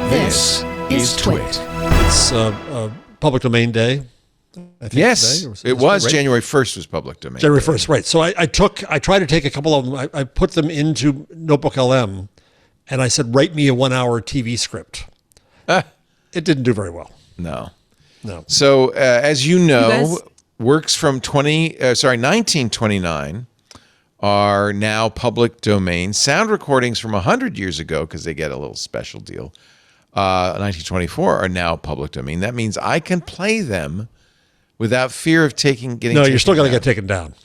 This is TWiT. It's public domain day. I think Yes, today, it was. right? January 1st was public domain. January 1st, right. So I tried to take a couple of them. I put them into Notebook LM, and I said, write me a 1-hour TV script. It didn't do very well. No. So, as you know, works from 1929 are now public domain. Sound recordings from 100 years ago, because they get a little special deal, 1924 are now public domain. That means I can play them without fear of getting no, you're still going to get taken down.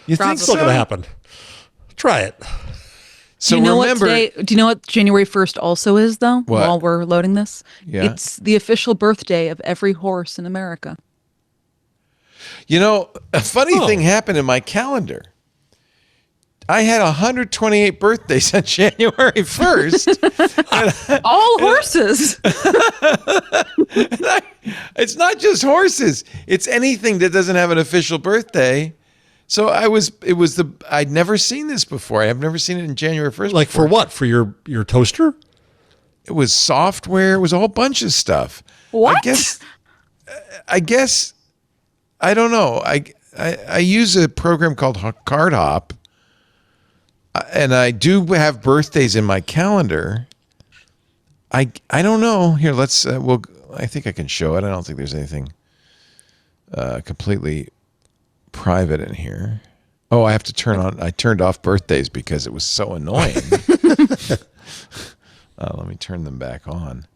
You think It's still going to happen. Try it. So do you know remember, do you know what January 1st also is, though? What? While we're loading this? Yeah. It's the official birthday of every horse in America. you know, a funny thing happened in my calendar. I had 128 birthdays on January 1st. All horses. It's not just horses. It's anything that doesn't have an official birthday. So I'd never seen this before. I've never seen it in January 1st. Like before. for what? For your toaster? It was software. It was a whole bunch of stuff. What? I guess, I don't know. I use a program called Card Hop, and I do have birthdays in my calendar. I don't know. Here, let's. I think I can show it. I don't think there's anything completely private in here. Oh, I have to turn on. I turned off birthdays because it was so annoying. Let me turn them back on.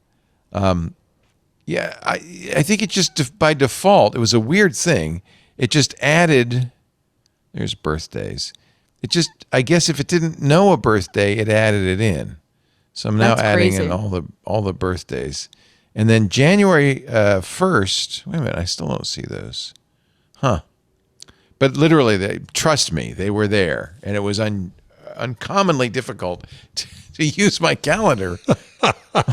Yeah, I think it just by default. It was a weird thing. It just added. There's birthdays. It just. I guess if it didn't know a birthday, it added it in. So I'm now adding in all the birthdays. And then January 1st, wait a minute, I still don't see those. Huh. But literally, trust me, they were there. And it was uncommonly difficult to use my calendar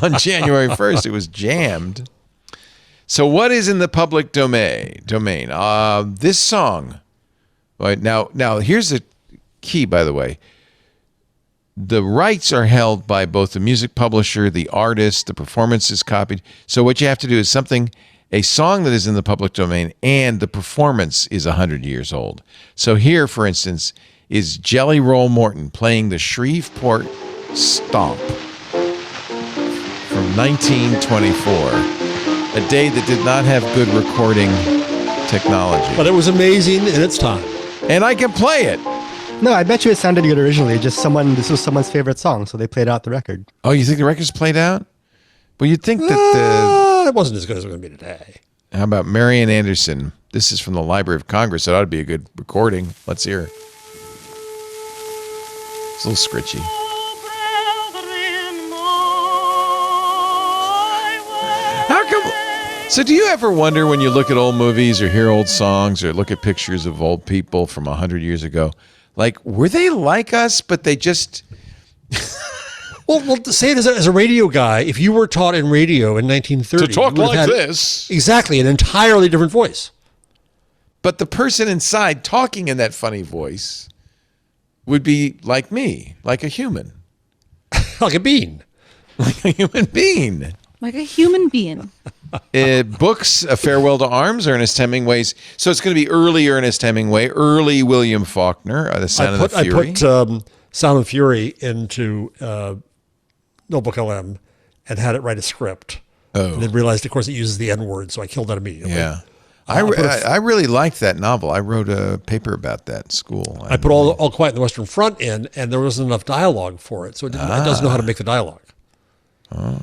on January 1st. It was jammed. So what is in the public domain? This song. Right, now, here's the key, by the way. The rights are held by both the music publisher, the artist, the performance is copied. So what you have to do is a song that is in the public domain and the performance is 100 years old. So here, for instance, is Jelly Roll Morton playing the Shreveport Stomp from 1924, a day that did not have good recording technology. But it was amazing in its time. And I can play it. No, I bet you it sounded good originally. This was someone's favorite song, so they played out the record. Oh, you think the record's played out? Well, you'd think that it wasn't as good as it's going to be today. How about Marian Anderson? This is from the Library of Congress. It ought to be a good recording. Let's hear. It's a little scritchy. How come? So do you ever wonder when you look at old movies or hear old songs or look at pictures of old people from 100 years ago, like, were they like us, but they just... Well, to say it as a radio guy, if you were taught in radio in 1930... To talk you would have like had this. Exactly, an entirely different voice. But the person inside talking in that funny voice would be like me, like a human. Like a bean. Like a human being. Like a human being. Books, A Farewell to Arms, Ernest Hemingway's. So it's going to be early Ernest Hemingway, early William Faulkner, The Sound of the Fury. I put Sound of Fury into Notebook LM and had it write a script. Oh. And then realized, of course, it uses the N-word, so I killed that immediately. Yeah. I really liked that novel. I wrote a paper about that in school. I put all Quiet on the Western Front in, and there wasn't enough dialogue for it, so it doesn't know how to make the dialogue. Oh.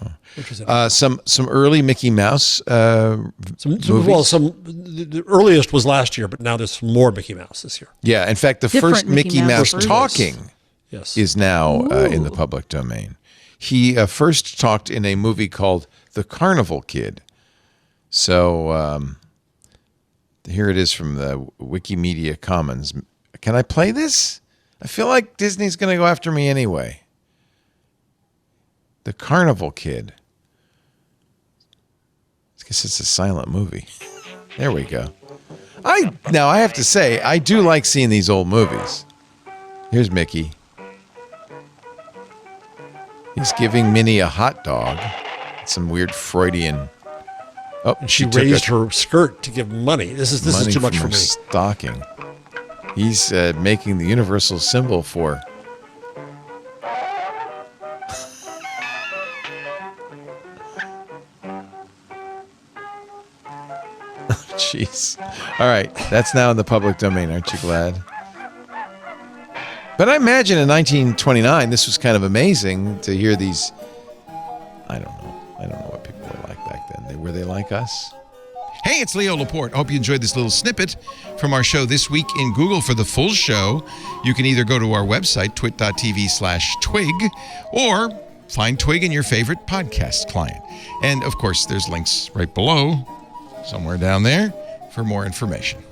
Some early Mickey Mouse movies. The earliest was last year, but now there's some more Mickey Mouse this year. Yeah, in fact, the Different first Mickey Mouse talking is now in the public domain. He first talked in a movie called The Carnival Kid. So here it is from the Wikimedia Commons. Can I play this? I feel like Disney's going to go after me anyway. The Carnival Kid. I guess it's a silent movie. There we go. Now I have to say, I do like seeing these old movies. Here's Mickey. He's giving Minnie a hot dog. Some weird Freudian. Oh, And she took raised her skirt to give him money. This is money too much from for her me. stocking. He's making the universal symbol for. Jeez. All right. That's now in the public domain. Aren't you glad? But I imagine in 1929, this was kind of amazing to hear these. I don't know. I don't know what people were like back then. Were they like us? Hey, it's Leo Laporte. Hope you enjoyed this little snippet from our show this week in Google. For the full show, you can either go to our website, twit.tv/twig, or find Twig in your favorite podcast client. And, of course, there's links right below, somewhere down there, for more information.